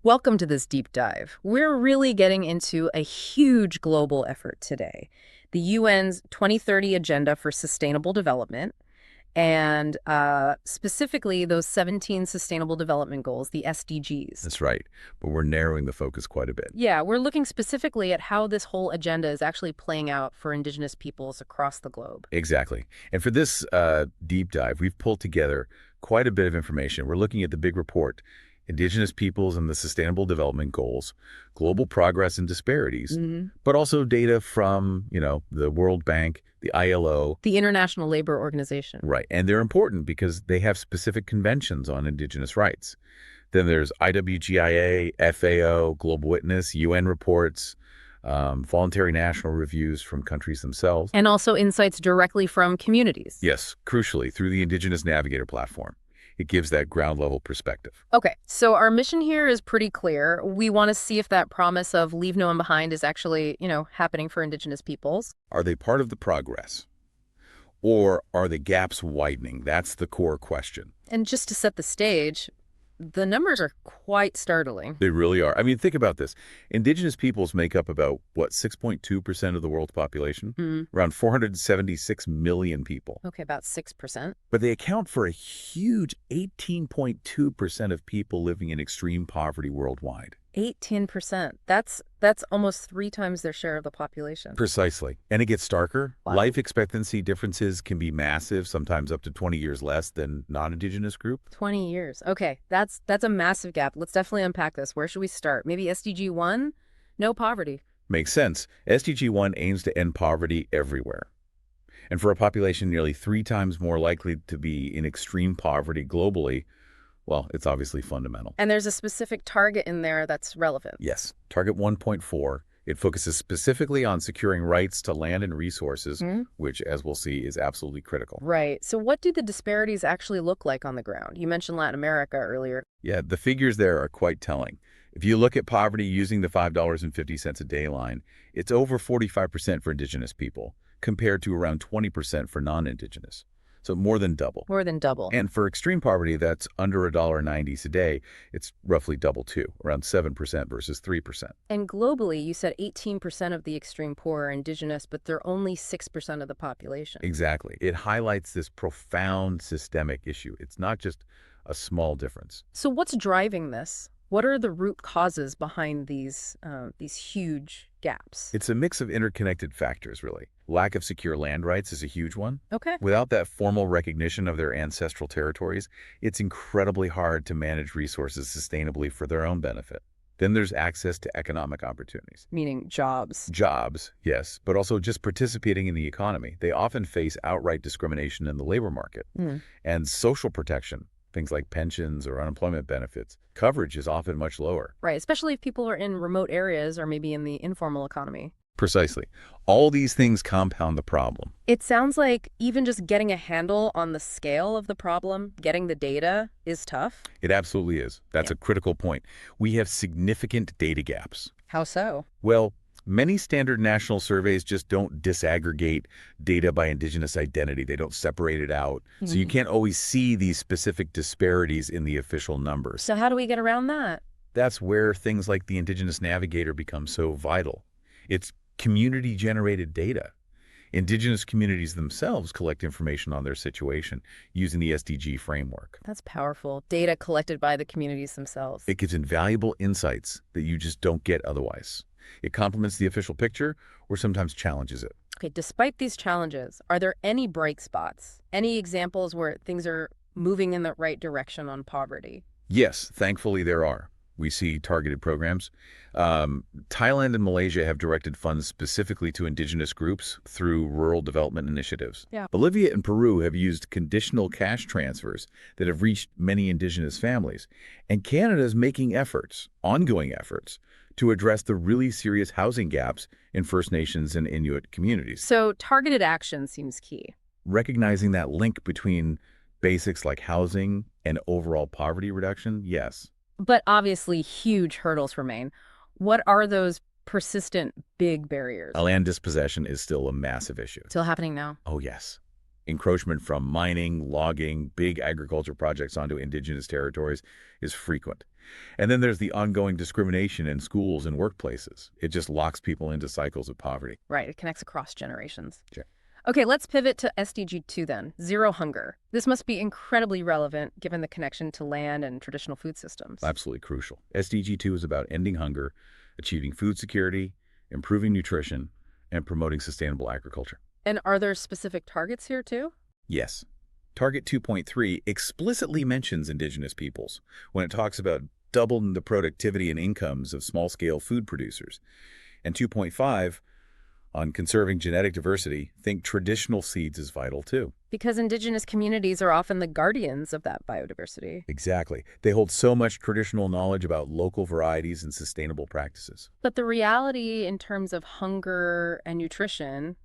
Welcome to this deep dive. We're really getting into a huge global effort today. The UN's 2030 Agenda for Sustainable Development, and specifically those 17 Sustainable Development Goals, the SDGs. That's right, but we're narrowing the focus quite a bit. Yeah, we're looking specifically at how this whole agenda is actually playing out for Indigenous peoples across the globe. Exactly. And for this deep dive, we've pulled together quite a bit of information. We're looking at the big report, Indigenous Peoples and the Sustainable Development Goals, global progress and disparities, but also data from, the World Bank, the ILO. The International Labor Organization. Right. And they're important because they have specific conventions on Indigenous rights. Then there's IWGIA, FAO, Global Witness, UN reports, voluntary national reviews from countries themselves. And also insights directly from communities. Yes, crucially, through the Indigenous Navigator platform. It gives that ground-level perspective. Okay, so our mission here is pretty clear. We want to see if that promise of leave no one behind is actually, happening for Indigenous peoples. Are they part of the progress? Or are the gaps widening? That's the core question. And just to set the stage, the numbers are quite startling. They really are. I mean, think about this. Indigenous peoples make up about, 6.2% of the world's population? Around 476 million people. Okay, about 6%. But they account for a huge 18.2% of people living in extreme poverty worldwide. 18%. That's almost 3 times their share of the population. Precisely. And it gets starker. Wow. Life expectancy differences can be massive, sometimes up to 20 years less than non-Indigenous group. 20 years. Okay, that's a massive gap. Let's definitely unpack this. Where should we start? Maybe SDG 1? No poverty. Makes sense. SDG 1 aims to end poverty everywhere. And for a population nearly 3 times more likely to be in extreme poverty globally, well, it's obviously fundamental. And there's a specific target in there that's relevant. Yes. Target 1.4, it focuses specifically on securing rights to land and resources, which, as we'll see, is absolutely critical. Right. So what do the disparities actually look like on the ground? You mentioned Latin America earlier. Yeah, the figures there are quite telling. If you look at poverty using the $5.50 a day line, it's over 45% for Indigenous people, compared to around 20% for non-Indigenous. So more than double. More than double. And for extreme poverty, that's under $1.90 a day. It's roughly double too, around 7% versus 3%. And globally, you said 18% of the extreme poor are Indigenous, but they're only 6% of the population. Exactly. It highlights this profound systemic issue. It's not just a small difference. So what's driving this? What are the root causes behind these huge gaps? It's a mix of interconnected factors, really. Lack of secure land rights is a huge one. Okay. Without that formal recognition of their ancestral territories, it's incredibly hard to manage resources sustainably for their own benefit. Then there's access to economic opportunities. Meaning jobs. Jobs, yes, but also just participating in the economy. They often face outright discrimination in the labor market. And social protection, things like pensions or unemployment benefits, coverage is often much lower. Right, especially if people are in remote areas or maybe in the informal economy. Precisely. All these things compound the problem. It sounds like even just getting a handle on the scale of the problem, getting the data, is tough. It absolutely is. That's a critical point. We have significant data gaps. How so? Well, many standard national surveys just don't disaggregate data by Indigenous identity. They don't separate it out. So you can't always see these specific disparities in the official numbers. So how do we get around that? That's where things like the Indigenous Navigator become so vital. It's community-generated data. Indigenous communities themselves collect information on their situation using the SDG framework. That's powerful. Data collected by the communities themselves. It gives invaluable insights that you just don't get otherwise. It complements the official picture or sometimes challenges it. Okay, despite these challenges, are there any bright spots? Any examples where things are moving in the right direction on poverty? Yes, thankfully there are. We see targeted programs. Thailand and Malaysia have directed funds specifically to Indigenous groups through rural development initiatives. Yeah. Bolivia and Peru have used conditional cash transfers that have reached many Indigenous families. And Canada is making efforts, ongoing efforts, to address the really serious housing gaps in First Nations and Inuit communities. So targeted action seems key. Recognizing that link between basics like housing and overall poverty reduction, yes. But obviously, huge hurdles remain. What are those persistent big barriers? Land dispossession is still a massive issue. Still happening now? Oh, yes. Encroachment from mining, logging, big agriculture projects onto Indigenous territories is frequent. And then there's the ongoing discrimination in schools and workplaces. It just locks people into cycles of poverty. Right, it connects across generations. Sure. Okay, let's pivot to SDG 2 then, zero hunger. This must be incredibly relevant given the connection to land and traditional food systems. Absolutely crucial. SDG 2 is about ending hunger, achieving food security, improving nutrition, and promoting sustainable agriculture. And are there specific targets here too? Yes. Target 2.3 explicitly mentions indigenous peoples when it talks about doubling the productivity and incomes of small-scale food producers. And 2.5, on conserving genetic diversity, think traditional seeds is vital too. Because indigenous communities are often the guardians of that biodiversity. Exactly. They hold so much traditional knowledge about local varieties and sustainable practices. But the reality in terms of hunger and nutrition,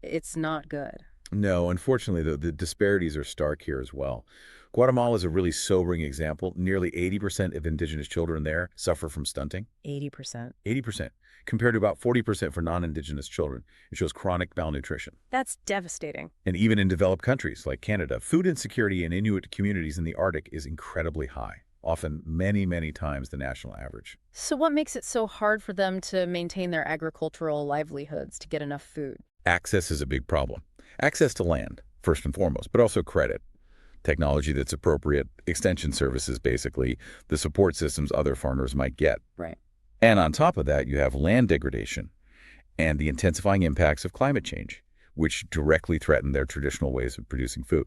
it's not good. No, unfortunately, the disparities are stark here as well. Guatemala is a really sobering example. Nearly 80% of indigenous children there suffer from stunting. 80%. 80%, compared to about 40% for non-indigenous children. It shows chronic malnutrition. That's devastating. And even in developed countries like Canada, food insecurity in Inuit communities in the Arctic is incredibly high, often many, many times the national average. So what makes it so hard for them to maintain their agricultural livelihoods to get enough food? Access is a big problem. Access to land, first and foremost, but also credit, technology that's appropriate, extension services, basically, the support systems other farmers might get. Right. And on top of that, you have land degradation and the intensifying impacts of climate change, which directly threaten their traditional ways of producing food.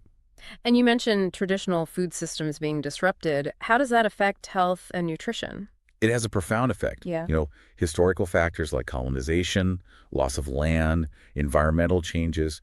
And you mentioned traditional food systems being disrupted. How does that affect health and nutrition? It has a profound effect. Yeah. Historical factors like colonization, loss of land, environmental changes.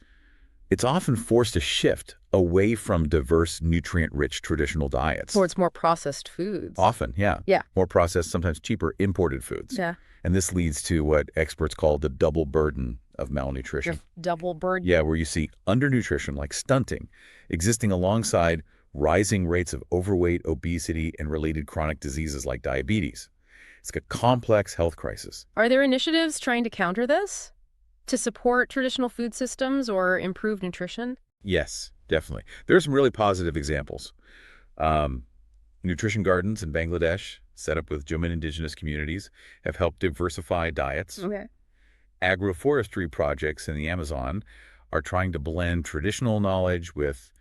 It's often forced a shift away from diverse, nutrient-rich traditional diets. Towards more processed foods. Often, yeah. Yeah. More processed, sometimes cheaper, imported foods. Yeah. And this leads to what experts call the double burden of malnutrition. Double burden. Yeah, where you see undernutrition, like stunting, existing alongside rising rates of overweight, obesity, and related chronic diseases like diabetes. It's a complex health crisis. Are there initiatives trying to counter this? To support traditional food systems or improve nutrition? Yes, definitely. There are some really positive examples. Nutrition gardens in Bangladesh, set up with Jumin indigenous communities, have helped diversify diets. Okay. Agroforestry projects in the Amazon are trying to blend traditional knowledge with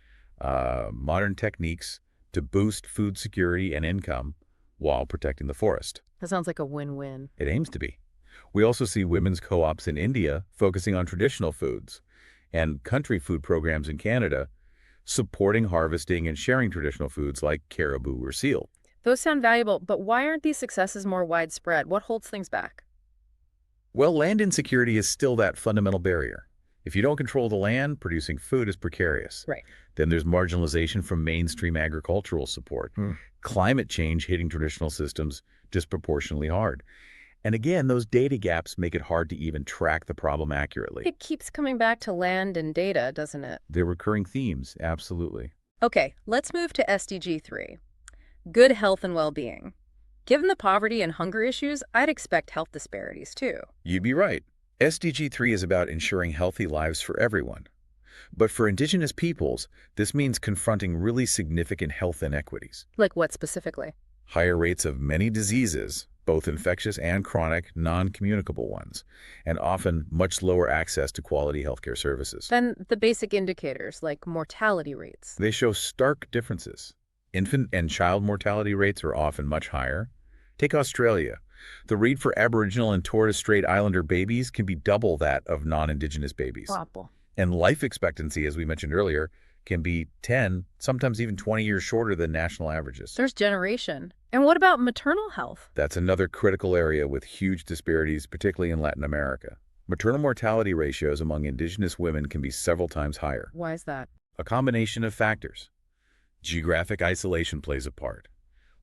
modern techniques to boost food security and income while protecting the forest. That sounds like a win-win. It aims to be. We also see women's co-ops in India focusing on traditional foods and country food programs in Canada supporting harvesting and sharing traditional foods like caribou or seal. Those sound valuable, but why aren't these successes more widespread? What holds things back? Well, land insecurity is still that fundamental barrier. If you don't control the land, producing food is precarious. Right. Then there's marginalization from mainstream agricultural support. Climate change hitting traditional systems disproportionately hard. And again, those data gaps make it hard to even track the problem accurately. It keeps coming back to land and data, doesn't it? They're recurring themes, absolutely. Okay, let's move to SDG 3. Good health and well-being. Given the poverty and hunger issues, I'd expect health disparities too. You'd be right. SDG 3 is about ensuring healthy lives for everyone. But for indigenous peoples, this means confronting really significant health inequities. Like what specifically? Higher rates of many diseases, both infectious and chronic, non-communicable ones, and often much lower access to quality healthcare services. Then the basic indicators, like mortality rates. They show stark differences. Infant and child mortality rates are often much higher. Take Australia. The rate for Aboriginal and Torres Strait Islander babies can be double that of non-Indigenous babies. Awful. And life expectancy, as we mentioned earlier, can be 10, sometimes even 20 years shorter than national averages. There's generation. And what about maternal health? That's another critical area with huge disparities, particularly in Latin America. Maternal mortality ratios among Indigenous women can be several times higher. Why is that? A combination of factors. Geographic isolation plays a part.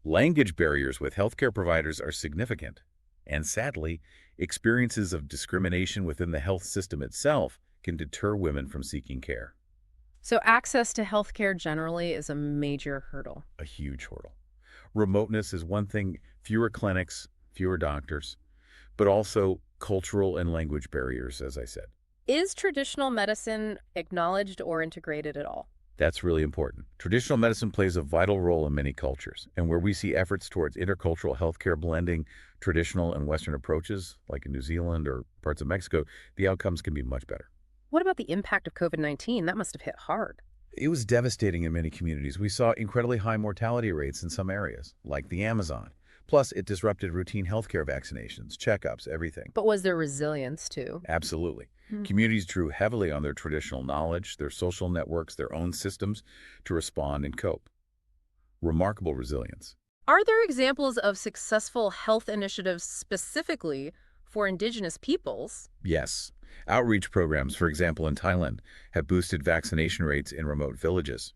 Language barriers with healthcare providers are significant. And sadly, experiences of discrimination within the health system itself can deter women from seeking care. So access to healthcare generally is a major hurdle. A huge hurdle. Remoteness is one thing, fewer clinics, fewer doctors, but also cultural and language barriers, as I said. Is traditional medicine acknowledged or integrated at all? That's really important. Traditional medicine plays a vital role in many cultures, and where we see efforts towards intercultural healthcare blending traditional and Western approaches, like in New Zealand or parts of Mexico, the outcomes can be much better. What about the impact of COVID-19? That must have hit hard. It was devastating in many communities. We saw incredibly high mortality rates in some areas, like the Amazon. Plus, it disrupted routine healthcare vaccinations, checkups, everything. But was there resilience too? Absolutely. Hmm. Communities drew heavily on their traditional knowledge, their social networks, their own systems to respond and cope. Remarkable resilience. Are there examples of successful health initiatives specifically for Indigenous peoples? Yes. Outreach programs, for example, in Thailand, have boosted vaccination rates in remote villages.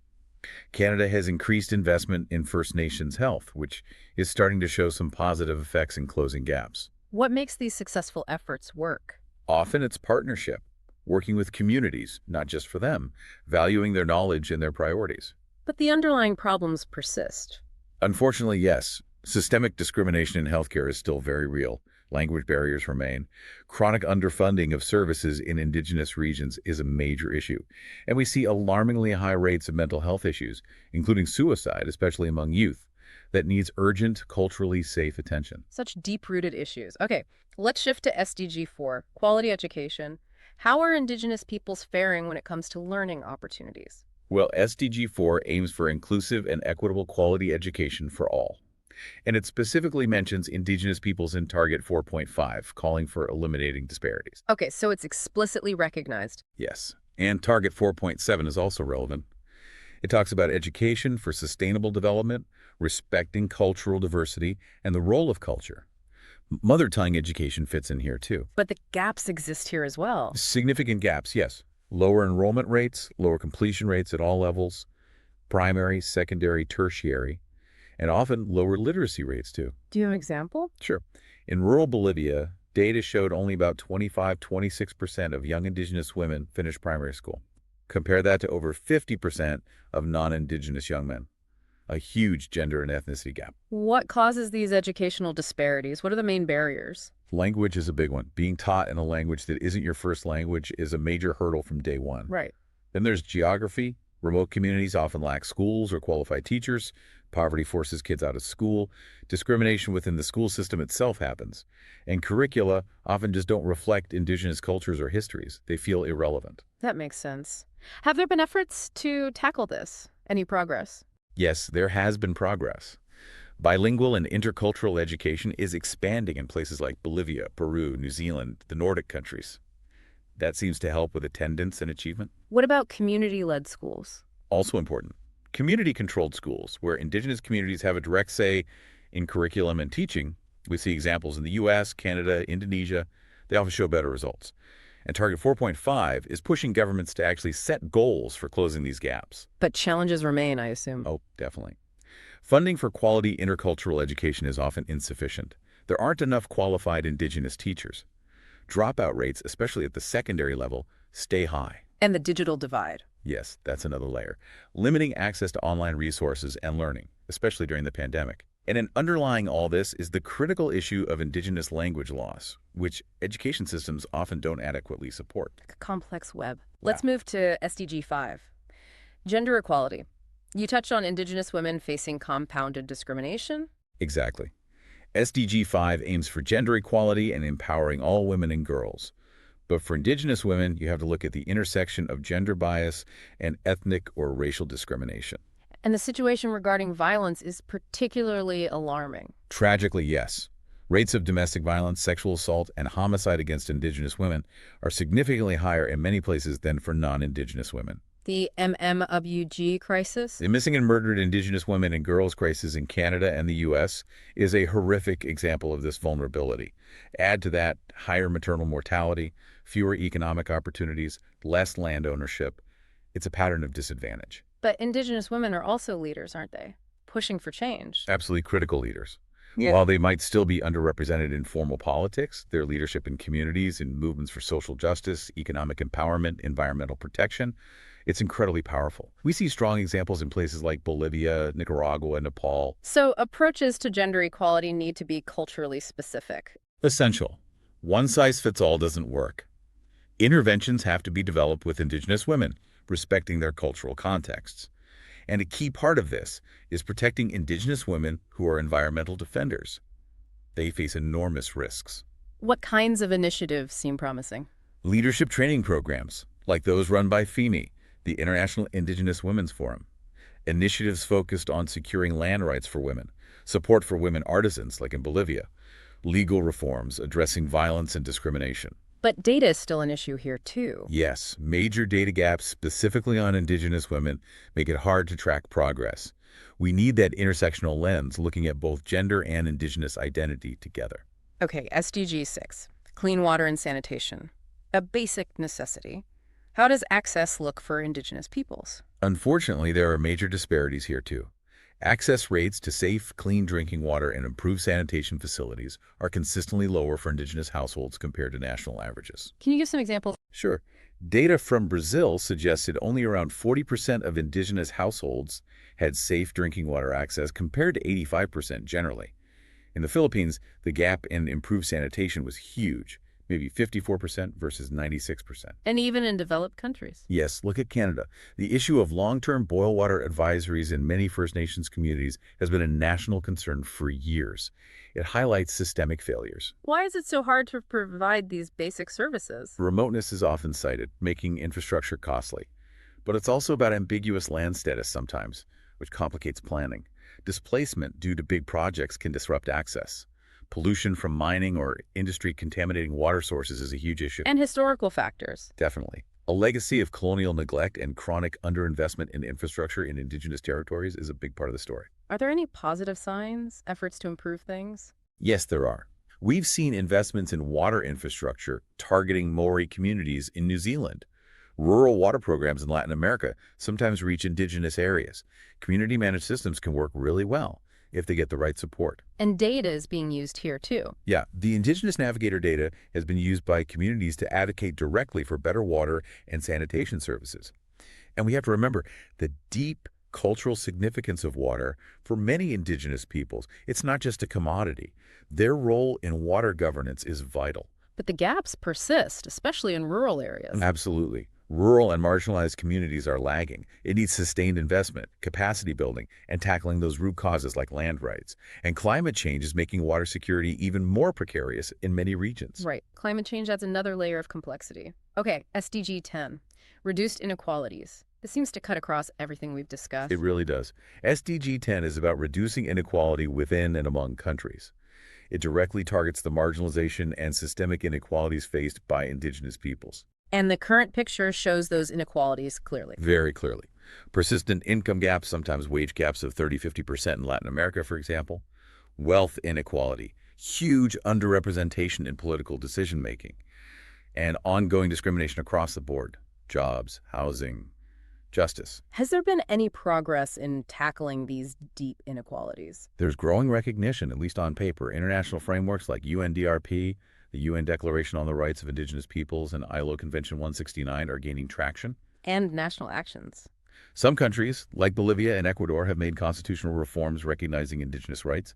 Canada has increased investment in First Nations health, which is starting to show some positive effects in closing gaps. What makes these successful efforts work? Often it's partnership, working with communities, not just for them, valuing their knowledge and their priorities. But the underlying problems persist. Unfortunately, yes, systemic discrimination in healthcare is still very real. Language barriers remain. Chronic underfunding of services in Indigenous regions is a major issue. And we see alarmingly high rates of mental health issues, including suicide, especially among youth, that needs urgent, culturally safe attention. Such deep-rooted issues. Okay, let's shift to SDG 4, quality education. How are Indigenous peoples faring when it comes to learning opportunities? Well, SDG 4 aims for inclusive and equitable quality education for all. And it specifically mentions Indigenous peoples in Target 4.5, calling for eliminating disparities. Okay, so it's explicitly recognized. Yes. And Target 4.7 is also relevant. It talks about education for sustainable development, respecting cultural diversity, and the role of culture. Mother tongue education fits in here too. But the gaps exist here as well. Significant gaps, yes. Lower enrollment rates, lower completion rates at all levels, primary, secondary, tertiary, and often lower literacy rates too. Do you have an example? Sure. In rural Bolivia, data showed only about 25–26% of young Indigenous women finished primary school. Compare that to over 50% of non-Indigenous young men. A huge gender and ethnicity gap. What causes these educational disparities? What are the main barriers? Language is a big one. Being taught in a language that isn't your first language is a major hurdle from day one. Right. Then there's geography. Remote communities often lack schools or qualified teachers. Poverty forces kids out of school. Discrimination within the school system itself happens. And curricula often just don't reflect Indigenous cultures or histories. They feel irrelevant. That makes sense. Have there been efforts to tackle this? Any progress? Yes, there has been progress. Bilingual and intercultural education is expanding in places like Bolivia, Peru, New Zealand, the Nordic countries. That seems to help with attendance and achievement. What about community-led schools? Also important, community-controlled schools, where Indigenous communities have a direct say in curriculum and teaching. We see examples in the U.S., Canada, Indonesia. They often show better results. And Target 4.5 is pushing governments to actually set goals for closing these gaps. But challenges remain, I assume. Oh, definitely. Funding for quality intercultural education is often insufficient. There aren't enough qualified Indigenous teachers. Dropout rates, especially at the secondary level, stay high. And the digital divide. Yes, that's another layer. Limiting access to online resources and learning, especially during the pandemic. And underlying all this is the critical issue of Indigenous language loss, which education systems often don't adequately support. A complex web. Let's move to SDG 5. Gender equality. You touched on Indigenous women facing compounded discrimination. Exactly. SDG 5 aims for gender equality and empowering all women and girls. But for Indigenous women, you have to look at the intersection of gender bias and ethnic or racial discrimination. And the situation regarding violence is particularly alarming. Tragically, yes. Rates of domestic violence, sexual assault, and homicide against Indigenous women are significantly higher in many places than for non-Indigenous women. The MMWG crisis? The missing and murdered Indigenous women and girls crisis in Canada and the U.S. is a horrific example of this vulnerability. Add to that higher maternal mortality, fewer economic opportunities, less land ownership. It's a pattern of disadvantage. But Indigenous women are also leaders, aren't they? Pushing for change. Absolutely critical leaders. Yeah. While they might still be underrepresented in formal politics, their leadership in communities, in movements for social justice, economic empowerment, environmental protection, it's incredibly powerful. We see strong examples in places like Bolivia, Nicaragua, and Nepal. So approaches to gender equality need to be culturally specific. Essential. One size fits all doesn't work. Interventions have to be developed with Indigenous women, respecting their cultural contexts. And a key part of this is protecting Indigenous women who are environmental defenders. They face enormous risks. What kinds of initiatives seem promising? Leadership training programs, like those run by FEMI, the International Indigenous Women's Forum. Initiatives focused on securing land rights for women, support for women artisans, like in Bolivia, legal reforms addressing violence and discrimination. But data is still an issue here, too. Yes, major data gaps specifically on Indigenous women make it hard to track progress. We need that intersectional lens looking at both gender and Indigenous identity together. Okay, SDG 6, clean water and sanitation. A basic necessity. How does access look for Indigenous peoples? Unfortunately, there are major disparities here too. Access rates to safe, clean drinking water and improved sanitation facilities are consistently lower for Indigenous households compared to national averages. Can you give some examples? Sure. Data from Brazil suggested only around 40% of Indigenous households had safe drinking water access compared to 85% generally. In the Philippines, the gap in improved sanitation was huge, maybe 54% versus 96%. And even in developed countries. Yes, look at Canada. The issue of long-term boil water advisories in many First Nations communities has been a national concern for years. It highlights systemic failures. Why is it so hard to provide these basic services? Remoteness is often cited, making infrastructure costly. But it's also about ambiguous land status sometimes, which complicates planning. Displacement due to big projects can disrupt access. Pollution from mining or industry contaminating water sources is a huge issue. And historical factors. Definitely. A legacy of colonial neglect and chronic underinvestment in infrastructure in Indigenous territories is a big part of the story. Are there any positive signs, efforts to improve things? Yes, there are. We've seen investments in water infrastructure targeting Maori communities in New Zealand. Rural water programs in Latin America sometimes reach Indigenous areas. Community-managed systems can work really well if they get the right support. And data is being used here, too. Yeah, the Indigenous Navigator data has been used by communities to advocate directly for better water and sanitation services. And we have to remember the deep cultural significance of water for many Indigenous peoples. It's not just a commodity. Their role in water governance is vital. But the gaps persist, especially in rural areas. Absolutely. Rural and marginalized communities are lagging. It needs sustained investment, capacity building, and tackling those root causes like land rights. And climate change is making water security even more precarious in many regions. Right. Climate change adds another layer of complexity. Okay, SDG 10, reduced inequalities. This seems to cut across everything we've discussed. It really does. SDG 10 is about reducing inequality within and among countries. It directly targets the marginalization and systemic inequalities faced by Indigenous peoples. And the current picture shows those inequalities clearly. Very clearly. Persistent income gaps, sometimes wage gaps of 30–50% in Latin America, for example. Wealth inequality, huge underrepresentation in political decision-making. And ongoing discrimination across the board. Jobs, housing, justice. Has there been any progress in tackling these deep inequalities? There's growing recognition, at least on paper. International frameworks like UNDRP, the UN Declaration on the Rights of Indigenous Peoples, and ILO Convention 169 are gaining traction. And national actions. Some countries, like Bolivia and Ecuador, have made constitutional reforms recognizing Indigenous rights.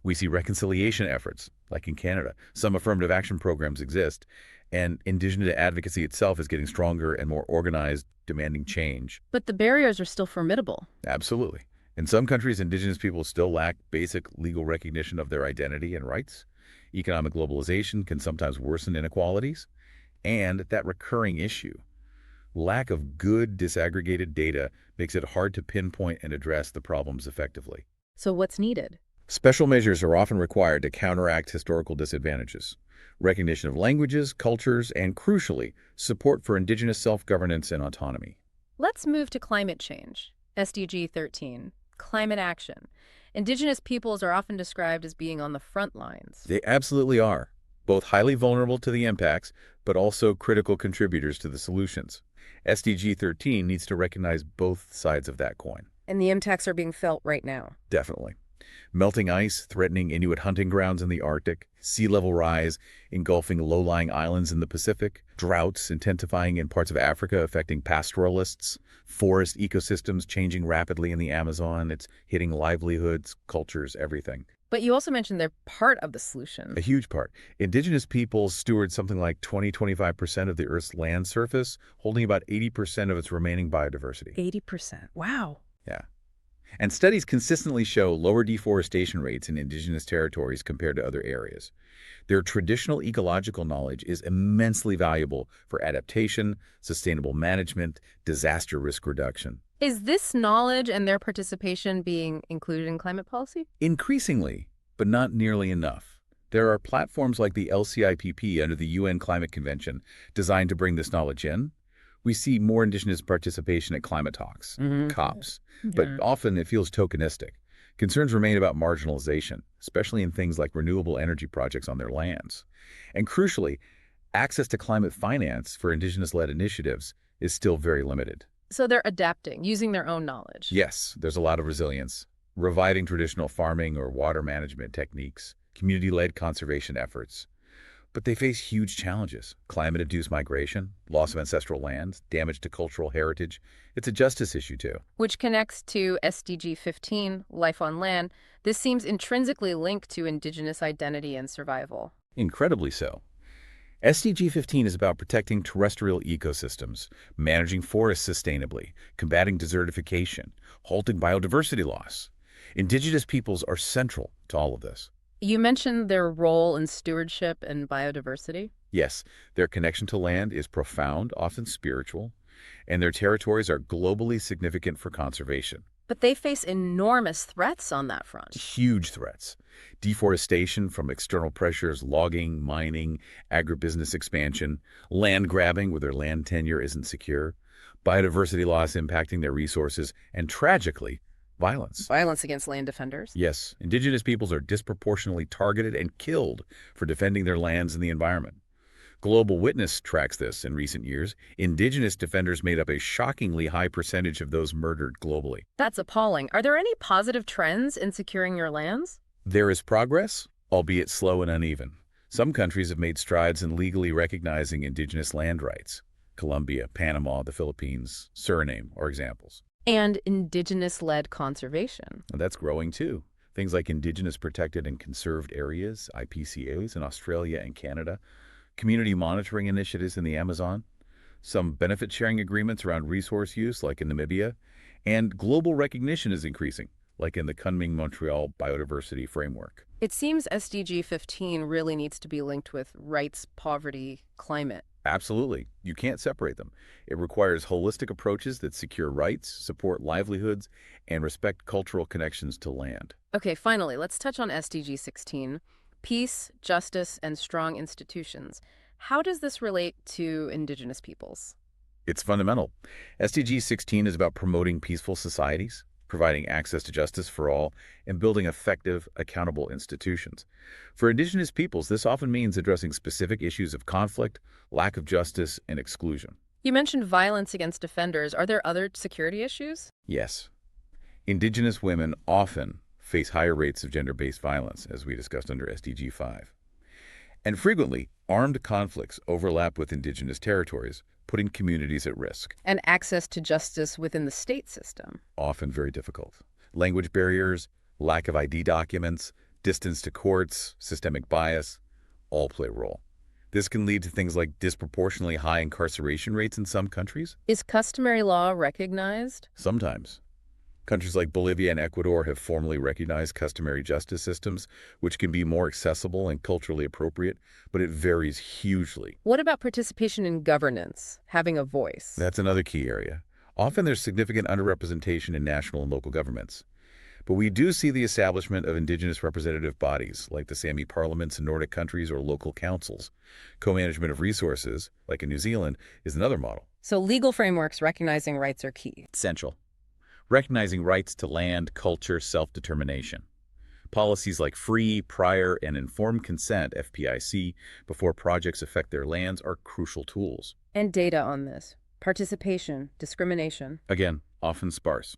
We see reconciliation efforts, like in Canada. Some affirmative action programs exist, and Indigenous advocacy itself is getting stronger and more organized, demanding change. But the barriers are still formidable. Absolutely. In some countries, Indigenous people still lack basic legal recognition of their identity and rights. Economic globalization can sometimes worsen inequalities. And that recurring issue, lack of good disaggregated data, makes it hard to pinpoint and address the problems effectively. So what's needed? Special measures are often required to counteract historical disadvantages. Recognition of languages, cultures, and crucially, support for Indigenous self-governance and autonomy. Let's move to climate change. SDG 13, climate action. Indigenous peoples are often described as being on the front lines. They absolutely are, both highly vulnerable to the impacts, but also critical contributors to the solutions. SDG 13 needs to recognize both sides of that coin. And the impacts are being felt right now. Definitely. Melting ice threatening Inuit hunting grounds in the Arctic, sea level rise engulfing low-lying islands in the Pacific, droughts intensifying in parts of Africa affecting pastoralists, forest ecosystems changing rapidly in the Amazon. It's hitting livelihoods, cultures, everything. But you also mentioned they're part of the A solution. huge part. Indigenous peoples steward something like 20–25% of the Earth's land surface, holding about 80% of its remaining biodiversity. 80%. Wow. Yeah. And studies consistently show lower deforestation rates in indigenous territories compared to other areas. Their traditional ecological knowledge is immensely valuable for adaptation, sustainable management, disaster risk reduction. Is this knowledge and their participation being included in climate policy? Increasingly, but not nearly enough. There are platforms like the LCIPP under the UN Climate Convention designed to bring this knowledge in. We see more indigenous participation at climate talks, COPs, but Yeah. often it feels tokenistic. Concerns remain about marginalization, especially in things like renewable energy projects on their lands. And crucially, access to climate finance for indigenous-led initiatives is still very limited. So they're adapting, using their own knowledge. Yes, there's a lot of resilience, reviving traditional farming or water management techniques, community-led conservation efforts. But they face huge challenges: climate-induced migration, loss of ancestral land, damage to cultural heritage. It's a justice issue, too. Which connects to SDG 15, Life on Land. This seems intrinsically linked to indigenous identity and survival. Incredibly so. SDG 15 is about protecting terrestrial ecosystems, managing forests sustainably, combating desertification, halting biodiversity loss. Indigenous peoples are central to all of this. You mentioned their role in stewardship and biodiversity, Yes, their connection to land is profound, often spiritual, and their territories are globally significant for conservation. but they face enormous threats on that front. Huge threats. Deforestation from external pressures, logging, mining, agribusiness expansion, land grabbing where their land tenure isn't secure, biodiversity loss impacting their resources, and tragically, violence. Violence against land defenders. Yes, indigenous peoples are disproportionately targeted and killed for defending their lands and the environment. Global Witness tracks this in recent years. Indigenous defenders made up a shockingly high percentage of those murdered globally. That's appalling. Are there any positive trends in securing your lands? There is progress, albeit slow and uneven. Some countries have made strides in legally recognizing indigenous land rights. Colombia, Panama, the Philippines, Suriname are examples. And indigenous-led conservation. And that's growing too. Things like Indigenous Protected and Conserved Areas, IPCAs, in Australia and Canada, community monitoring initiatives in the Amazon, some benefit-sharing agreements around resource use, like in Namibia, and global recognition is increasing, like in the Kunming-Montreal Biodiversity Framework. It seems SDG 15 really needs to be linked with rights, poverty, climate. Absolutely. You can't separate them. It requires holistic approaches that secure rights, support livelihoods, and respect cultural connections to land. Okay, finally, let's touch on SDG 16. Peace, justice, and strong institutions. How does this relate to indigenous peoples? It's fundamental. SDG 16 is about promoting peaceful societies, providing access to justice for all, and building effective, accountable institutions. For indigenous peoples, this often means addressing specific issues of conflict, lack of justice, and exclusion. You mentioned violence against defenders. Are there other security issues? Yes, indigenous women often face higher rates of gender-based violence, as we discussed under SDG 5. And frequently, armed conflicts overlap with indigenous territories, putting communities at risk. And access to justice within the state system. Often very difficult. Language barriers, lack of ID documents, distance to courts, systemic bias, all play a role. This can lead to things like disproportionately high incarceration rates in some countries. Is customary law recognized? Sometimes. Countries like Bolivia and Ecuador have formally recognized customary justice systems, which can be more accessible and culturally appropriate, but it varies hugely. What about participation in governance, having a voice? That's another key area. Often there's significant underrepresentation in national and local governments. But we do see the establishment of indigenous representative bodies, like the Sami parliaments in Nordic countries or local councils. Co-management of resources, like in New Zealand, is another model. So legal frameworks recognizing rights are key. Essential. Recognizing rights to land, culture, self-determination. Policies like free, prior, and informed consent, FPIC, before projects affect their lands are crucial tools. And data on this. Participation, discrimination. Again, often sparse.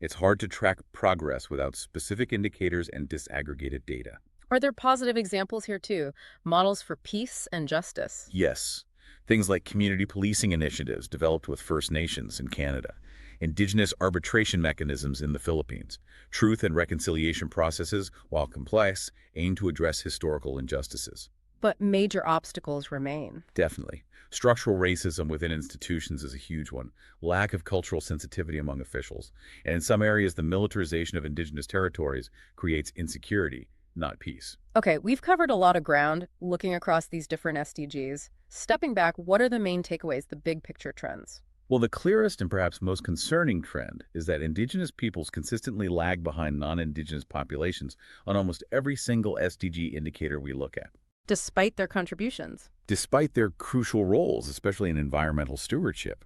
It's hard to track progress without specific indicators and disaggregated data. Are there positive examples here too? Models for peace and justice. Yes, things like community policing initiatives developed with First Nations in Canada, indigenous arbitration mechanisms in the Philippines, truth and reconciliation processes, while complex, aim to address historical injustices. But major obstacles remain. Definitely. Structural racism within institutions is a huge one, lack of cultural sensitivity among officials, and in some areas the militarization of indigenous territories creates insecurity, not peace. Okay, we've covered a lot of ground looking across these different SDGs. Stepping back, what are the main takeaways, the big picture trends? Well, the clearest and perhaps most concerning trend is that indigenous peoples consistently lag behind non-indigenous populations on almost every single SDG indicator we look at. Despite their contributions. Despite their crucial roles, especially in environmental stewardship,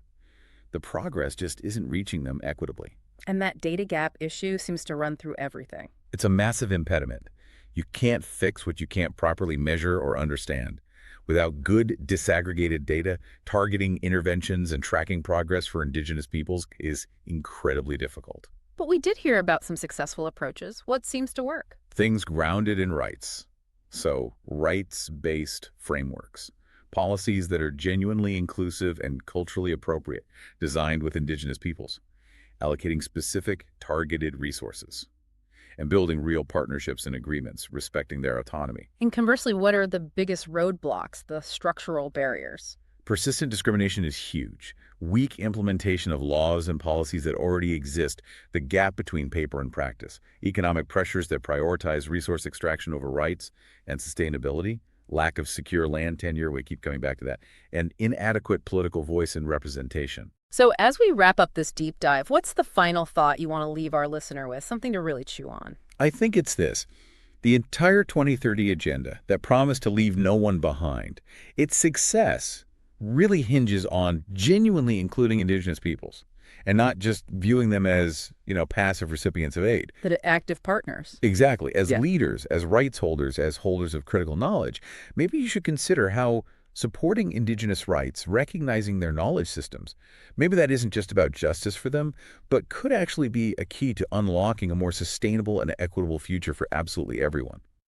the progress just isn't reaching them equitably. And that data gap issue seems to run through everything. It's a massive impediment. You can't fix what you can't properly measure or understand. Without good disaggregated data, targeting interventions and tracking progress for indigenous peoples is incredibly difficult. But we did hear about some successful approaches. What seems to work? Things grounded in rights. So, rights-based frameworks. Policies that are genuinely inclusive and culturally appropriate, designed with indigenous peoples. Allocating specific, targeted resources. And building real partnerships and agreements, respecting their autonomy. And conversely, what are the biggest roadblocks, the structural barriers? Persistent discrimination is huge. Weak implementation of laws and policies that already exist, the gap between paper and practice, economic pressures that prioritize resource extraction over rights and sustainability, lack of secure land tenure, we keep coming back to that, and inadequate political voice and representation. So as we wrap up this deep dive, what's the final thought you want to leave our listener with, something to really chew on? I think it's this. The entire 2030 agenda that promised to leave no one behind, its success really hinges on genuinely including indigenous peoples and not just viewing them as, passive recipients of aid. That active partners. Exactly. As Yeah. leaders, as rights holders, as holders of critical knowledge, maybe you should consider how supporting indigenous rights, recognizing their knowledge systems, maybe that isn't just about justice for them, but could actually be a key to unlocking a more sustainable and equitable future for absolutely everyone.